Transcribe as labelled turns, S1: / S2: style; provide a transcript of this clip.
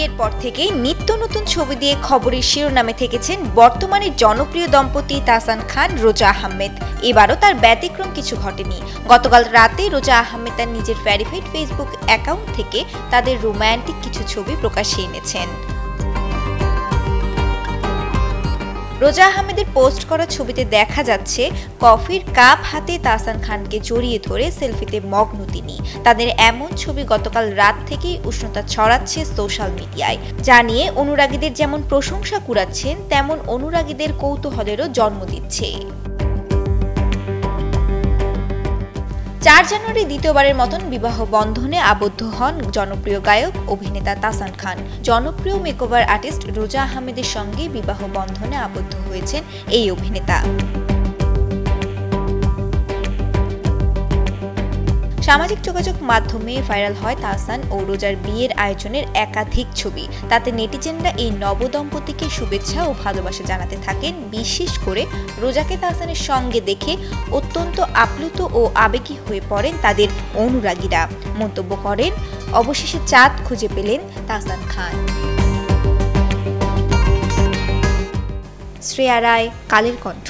S1: বিয়ের পর থেকেই নিত্য নতুন ছবি দিয়ে খবরের শিরোনামে থেকেছেন বর্তমানে জনপ্রিয় দম্পতি তাহসান খান রোজা আহমেদ। এবারও তার ব্যতিক্রম কিছু ঘটেনি। গতকাল রাতে রোজা আহমেদ তার নিজের ভেরিফাইড ফেসবুক অ্যাকাউন্ট থেকে তাদের রোমান্টিক কিছু ছবি প্রকাশ্যে এনেছেন। রোজা আহমেদের পোস্ট করা ছবিতে দেখা যাচ্ছে কফির কাপ হাতে তাহসান খানকে জড়িয়ে ধরে সেলফিতে মগ্ন তিনি। তাদের এমন ছবি গতকাল রাত থেকেই উষ্ণতা ছড়াচ্ছে সোশ্যাল মিডিয়ায়, যা নিয়ে অনুরাগীদের যেমন প্রশংসা কুড়াচ্ছেন তেমন অনুরাগীদের কৌতূহলেরও জন্ম দিচ্ছে। 4 জানুয়ারি দ্বিতীয়বারের মতন বিবাহ বন্ধনে আবদ্ধ হন জনপ্রিয় গায়ক অভিনেতা তাহসান খান। জনপ্রিয় মেকওভার আর্টিস্ট রোজা আহমেদের সঙ্গে বিবাহ বন্ধনে আবদ্ধ হয়েছেন এই অভিনেতা। সামাজিক যোগাযোগ মাধ্যমে ভাইরাল হয় তাহসান ও রোজার বিয়ের আয়োজনের একাধিক ছবি। তাতে নেটিজেনরা এই নবদম্পতিকে শুভেচ্ছা ও ভালোবাসা জানাতে থাকেন। বিশেষ করে রোজাকে তাহসানের সঙ্গে দেখে অত্যন্ত আপ্লুত ও আবেগী হয়ে পড়েন তাদের অনুরাগীরা। মন্তব্য করেন, অবশেষে চাঁদ খুঁজে পেলেন তাহসান খান। শ্রেয়া রায়, কালের কণ্ঠ।